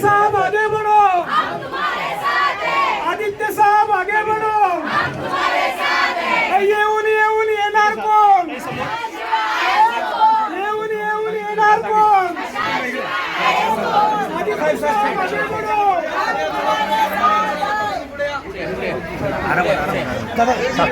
साहब आगे बढ़ो, आदित्य साहब आगे बढ़ो, येऊन येणार कोण, येऊन येणार कोण, आदित्य साहब आगे बढ़ो।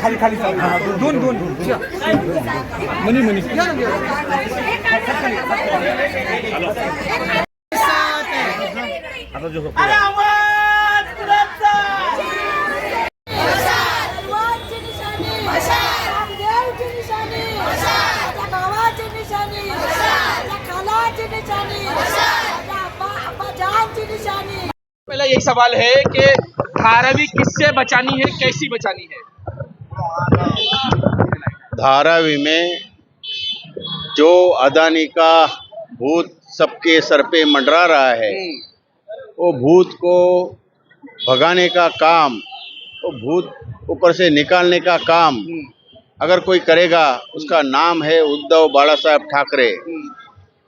खाली खाली दोन मनी पहला यही सवाल है कि धारावी किससे बचानी है, कैसी बचानी है? धारावी में जो अदानी का भूत सबके सर पे मंडरा रहा है, वो भूत को भगाने का काम, वो भूत ऊपर से निकालने का काम अगर कोई करेगा, उसका नाम है उद्धव बाला साहब ठाकरे।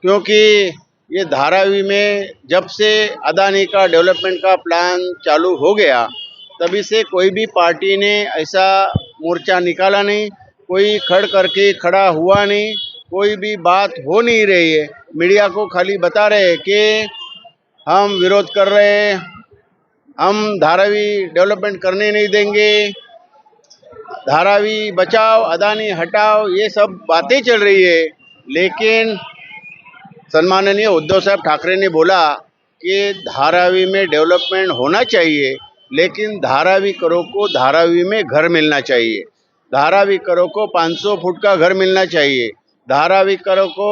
क्योंकि ये धारावी में जब से अदानी का डेवलपमेंट का प्लान चालू हो गया, तभी से कोई भी पार्टी ने ऐसा मोर्चा निकाला नहीं, कोई खड़ करके खड़ा हुआ नहीं, कोई भी बात हो नहीं रही है। मीडिया को खाली बता रहे हैं कि हम विरोध कर रहे हैं, हम धारावी डेवलपमेंट करने नहीं देंगे, धारावी बचाओ, अदानी हटाओ, ये सब बातें चल रही है। लेकिन सम्माननीय उद्धव साहब ठाकरे ने बोला कि धारावी में डेवलपमेंट होना चाहिए, लेकिन धारावी करो को धारावी में घर मिलना चाहिए, धारावी करो को 500 फुट का घर मिलना चाहिए, धारावी करो को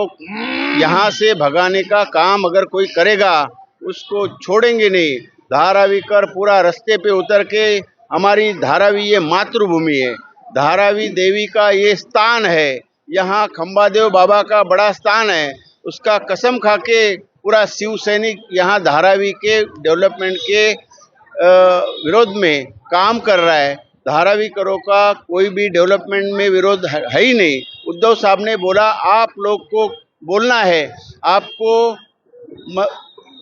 यहाँ से भगाने का काम अगर कोई करेगा उसको छोड़ेंगे नहीं। धारावी कर पूरा रास्ते पे उतर के, हमारी धारावी ये मातृभूमि है, धारावी देवी का ये स्थान है, यहाँ खंबादेव बाबा का बड़ा स्थान है, उसका कसम खा के पूरा शिव सैनिक यहाँ धारावी के डेवलपमेंट के विरोध में काम कर रहा है। धारावी करो का कोई भी डेवलपमेंट में विरोध है ही नहीं। उद्धव साहब ने बोला आप लोग को बोलना है, आपको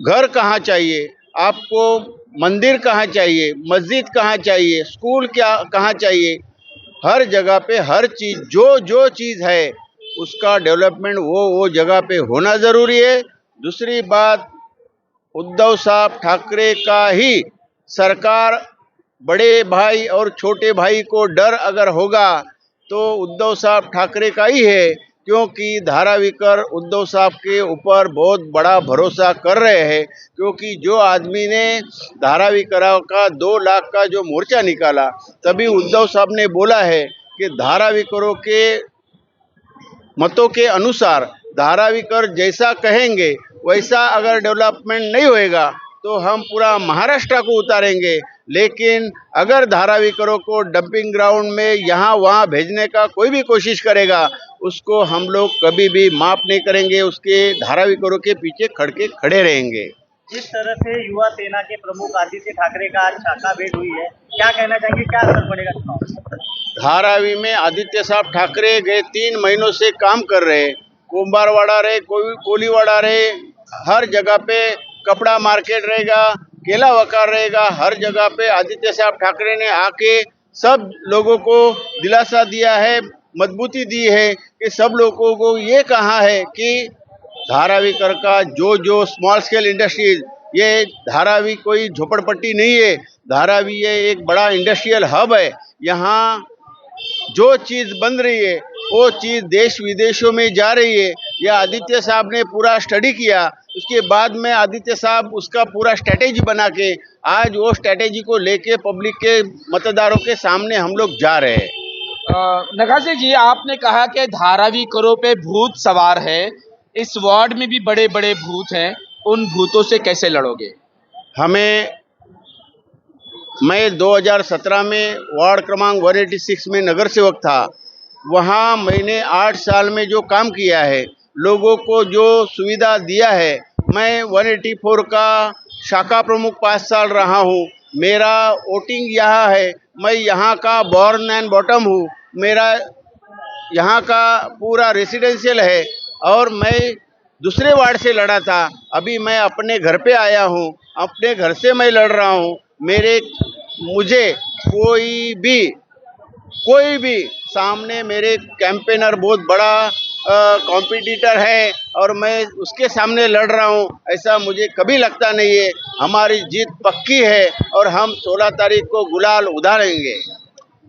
घर कहाँ चाहिए, आपको मंदिर कहाँ चाहिए, मस्जिद कहाँ चाहिए, स्कूल क्या कहाँ चाहिए, हर जगह पे हर चीज़ जो चीज़ है उसका डेवलपमेंट वो जगह पे होना ज़रूरी है। दूसरी बात, उद्धव साहब ठाकरे का ही सरकार, बड़े भाई और छोटे भाई को डर अगर होगा तो उद्धव साहब ठाकरे का ही है, क्योंकि धारावीकर उद्धव साहब के ऊपर बहुत बड़ा भरोसा कर रहे हैं। क्योंकि जो आदमी ने धारावीकरों का 2 लाख का जो मोर्चा निकाला, तभी उद्धव साहब ने बोला है कि धारावीकरों के मतों के अनुसार धारावीकर जैसा कहेंगे वैसा अगर डेवलपमेंट नहीं होएगा तो हम पूरा महाराष्ट्र को उतारेंगे। लेकिन अगर धारावीकरों को डंपिंग ग्राउंड में यहाँ वहाँ भेजने का कोई भी कोशिश करेगा, उसको हम लोग कभी भी माफ नहीं करेंगे, उसके धारावीकरों के पीछे खड़े रहेंगे। जिस तरह से युवा सेना के प्रमुख आदित्य ठाकरे का आज शाखा भेंट हुई है, क्या कहना चाहेंगे, क्या असर पड़ेगा चुनाव? धारावी में आदित्य साहब ठाकरे गए 3 महीनों से काम कर रहे हैं। कुंभारवाड़ा रहे, कोलीवाड़ा रहे, हर जगह पे कपड़ा मार्केट रहेगा, केला वकार रहेगा, हर जगह पे आदित्य साहब ठाकरे ने आके सब लोगों को दिलासा दिया है, मजबूती दी है कि सब लोगों को ये कहा है कि धारावीकर का जो स्मॉल स्केल इंडस्ट्रीज, ये धारावी कोई झोपड़पट्टी नहीं है, धारावी ये एक बड़ा इंडस्ट्रियल हब है। यहाँ जो चीज़ बन रही है वो चीज़ देश विदेशों में जा रही है। यह आदित्य साहब ने पूरा स्टडी किया, उसके बाद में आदित्य साहब उसका पूरा स्ट्रेटेजी बना के आज वो स्ट्रेटेजी को लेके पब्लिक के मतदारों के सामने हम लोग जा रहे हैं। नगासे जी, आपने कहा कि धारावी करो पे भूत सवार है, इस वार्ड में भी बड़े बड़े भूत हैं, उन भूतों से कैसे लड़ोगे? मैं 2017 में वार्ड क्रमांक 186 में नगर सेवक था। वहाँ मैंने 8 साल में जो काम किया है, लोगों को जो सुविधा दिया है, मैं 184 का शाखा प्रमुख 5 साल रहा हूँ। मेरा वोटिंग यहाँ है, मैं यहाँ का बॉर्न एंड बॉटम हूँ, मेरा यहाँ का पूरा रेसिडेंशियल है और मैं दूसरे वार्ड से लड़ा था, अभी मैं अपने घर पे आया हूँ, अपने घर से मैं लड़ रहा हूँ। मुझे कोई भी सामने मेरे कैंपेनर बहुत बड़ा कॉम्पिटिटर है और मैं उसके सामने लड़ रहा हूँ, ऐसा मुझे कभी लगता नहीं है। हमारी जीत पक्की है और हम 16 तारीख को गुलाल उड़ाएंगे।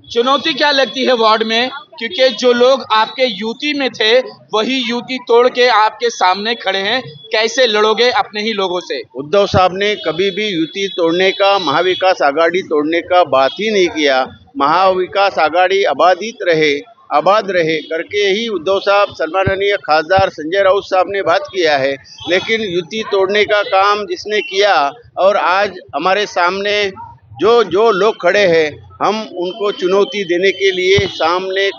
चुनौती क्या लगती है वार्ड में, क्योंकि जो लोग आपके युति में थे वही युति तोड़ के आपके सामने खड़े हैं, कैसे लड़ोगे अपने ही लोगों से? उद्धव साहब ने कभी भी युति तोड़ने का, महाविकास आघाड़ी तोड़ने का बात ही नहीं किया। महाविकास आघाड़ी आबाद रहे करके ही उद्धव साहब, सम्माननीय खासदार संजय राउत साहब ने बात किया है। लेकिन युति तोड़ने का काम जिसने किया, और आज हमारे सामने जो लोग खड़े हैं, हम उनको चुनौती देने के लिए सामने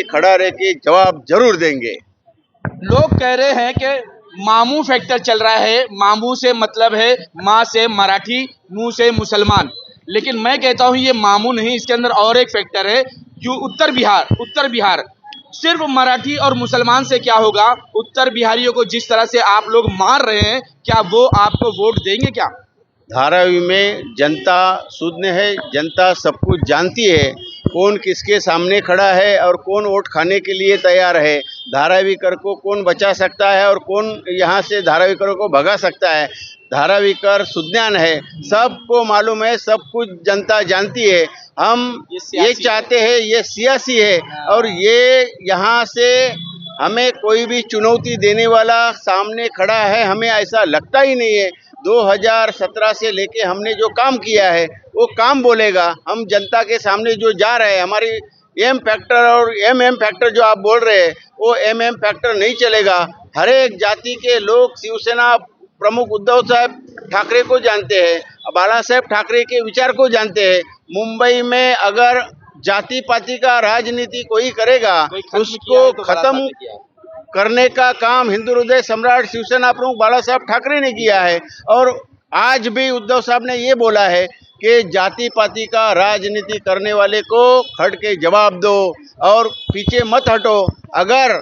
खड़ा रह के जवाब जरूर देंगे। लोग कह रहे हैं कि मामू फैक्टर चल रहा है। मामू से मतलब है माँ से मराठी, मुंह से मुसलमान। लेकिन मैं कहता हूँ ये मामू नहीं, इसके अंदर और एक फैक्टर है, जो उत्तर बिहार। सिर्फ मराठी और मुसलमान से क्या होगा? उत्तर बिहारियों को जिस तरह से आप लोग मार रहे हैं, क्या वो आपको वोट देंगे क्या? धारावी में जनता सुज्ञ है, जनता सब कुछ जानती है, कौन किसके सामने खड़ा है और कौन वोट खाने के लिए तैयार है। धारावीकर को कौन बचा सकता है और कौन यहाँ से धारावीकर को भगा सकता है। धारावीकर सुज्ञान है, सबको मालूम है, सब कुछ जनता जानती है। हम ये चाहते हैं, ये सियासी है और ये यहाँ से हमें कोई भी चुनौती देने वाला सामने खड़ा है, हमें ऐसा लगता ही नहीं है। 2017 से लेके हमने जो काम किया है वो काम बोलेगा। हम जनता के सामने जो जा रहे हैं, हमारी एम फैक्टर और एम फैक्टर जो आप बोल रहे हैं, वो एम फैक्टर नहीं चलेगा। हर एक जाति के लोग शिवसेना प्रमुख उद्धव साहब ठाकरे को जानते हैं, बाला साहेब ठाकरे के विचार को जानते हैं। मुंबई में अगर जाति पाति का राजनीति कोई करेगा, उसको खत्म करने का काम हिंदू हृदय सम्राट शिवसेना प्रमुख बाला साहब ठाकरे ने किया है। और आज भी उद्धव साहब ने ये बोला है कि जाति पाति का राजनीति करने वाले को खड़ के जवाब दो और पीछे मत हटो। अगर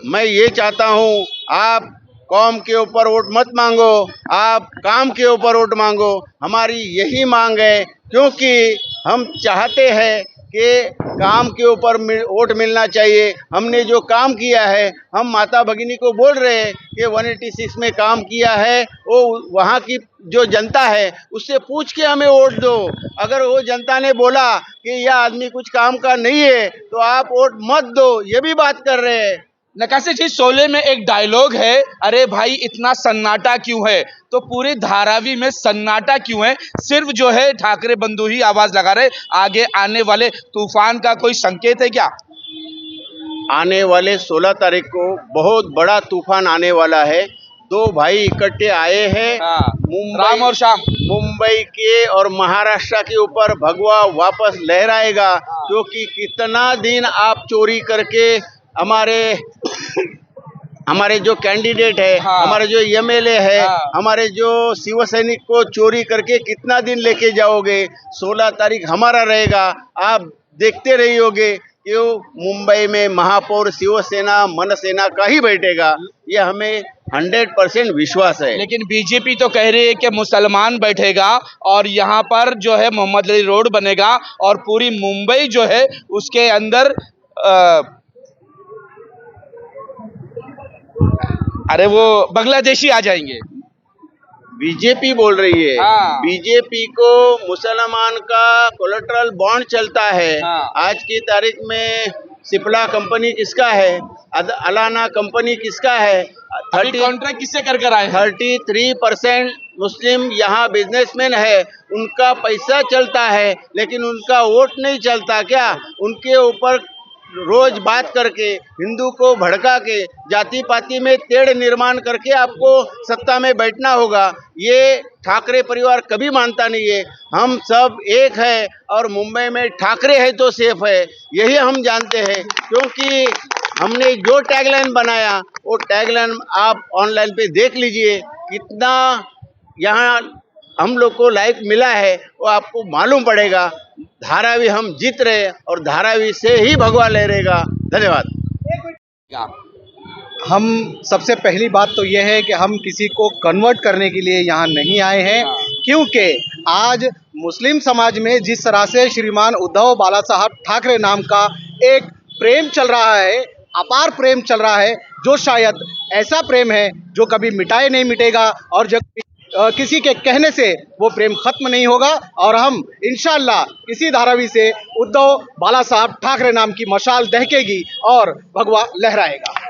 मैं ये चाहता हूँ, आप कौम के ऊपर वोट मत मांगो, आप काम के ऊपर वोट मांगो। हमारी यही मांग है, क्योंकि हम चाहते हैं कि काम के ऊपर वोट मिलना चाहिए। हमने जो काम किया है, हम माता भगिनी को बोल रहे हैं कि 186 में काम किया है, वो वहाँ की जो जनता है उससे पूछ के हमें वोट दो। अगर वो जनता ने बोला कि यह आदमी कुछ काम का नहीं है तो आप वोट मत दो, ये भी बात कर रहे हैं। नकाशी जी, शोले में एक डायलॉग है, अरे भाई इतना सन्नाटा क्यों है? तो पूरे धारावी में सन्नाटा क्यों है? सिर्फ जो है ठाकरे बंधु ही आवाज लगा रहे। आगे आने वाले तूफान का कोई संकेत है क्या? आने वाले 16 तारीख को बहुत बड़ा तूफान आने वाला है। दो भाई इकट्ठे आए हैं, राम और श्याम। मुंबई के और महाराष्ट्र के ऊपर भगवा वापस लहराएगा, क्योंकि कितना दिन आप चोरी करके हमारे जो कैंडिडेट है, हमारे जो एमएलए है, हमारे जो शिव सैनिक को चोरी करके कितना दिन लेके जाओगे? 16 तारीख हमारा रहेगा, आप देखते रहियोगे। क्यों मुंबई में महापौर शिवसेना मनसेना का ही बैठेगा, ये हमें 100% विश्वास है। लेकिन बीजेपी तो कह रही है कि मुसलमान बैठेगा और यहाँ पर जो है मोहम्मद अली रोड बनेगा और पूरी मुंबई जो है उसके अंदर अरे वो बांग्लादेशी आ जाएंगे। बीजेपी बोल रही है, बीजेपी को मुसलमान का कोलेटरल बॉन्ड चलता है। आज की तारीख में सिप्ला कंपनी किसका है, अलाना कंपनी किसका है? कॉन्ट्रैक्ट किससे कर आए? 33% मुस्लिम यहाँ बिजनेसमैन है, उनका पैसा चलता है, लेकिन उनका वोट नहीं चलता क्या? उनके ऊपर रोज बात करके, हिंदू को भड़का के, जाति पाति में तेड़ निर्माण करके आपको सत्ता में बैठना होगा। ये ठाकरे परिवार कभी मानता नहीं है। हम सब एक है और मुंबई में ठाकरे है तो सेफ है, यही हम जानते हैं। क्योंकि हमने जो टैगलाइन बनाया वो टैगलाइन आप ऑनलाइन पे देख लीजिए, कितना यहाँ हम लोग को लाइक मिला है वो आपको मालूम पड़ेगा। धारावी हम जीत रहे और धारावी से ही भगवा लहरेगा। धन्यवाद। हम सबसे पहली बात तो यह है कि हम किसी को कन्वर्ट करने के लिए यहाँ नहीं आए हैं, क्योंकि आज मुस्लिम समाज में जिस तरह से श्रीमान उद्धव बाला साहब ठाकरे नाम का एक प्रेम चल रहा है, अपार प्रेम चल रहा है, जो शायद ऐसा प्रेम है जो कभी मिटाए नहीं मिटेगा और जब किसी के कहने से वो प्रेम खत्म नहीं होगा। और हम इंशाअल्लाह इसी धारावी से उद्धव बाला साहब ठाकरे नाम की मशाल दहकेगी और भगवा लहराएगा।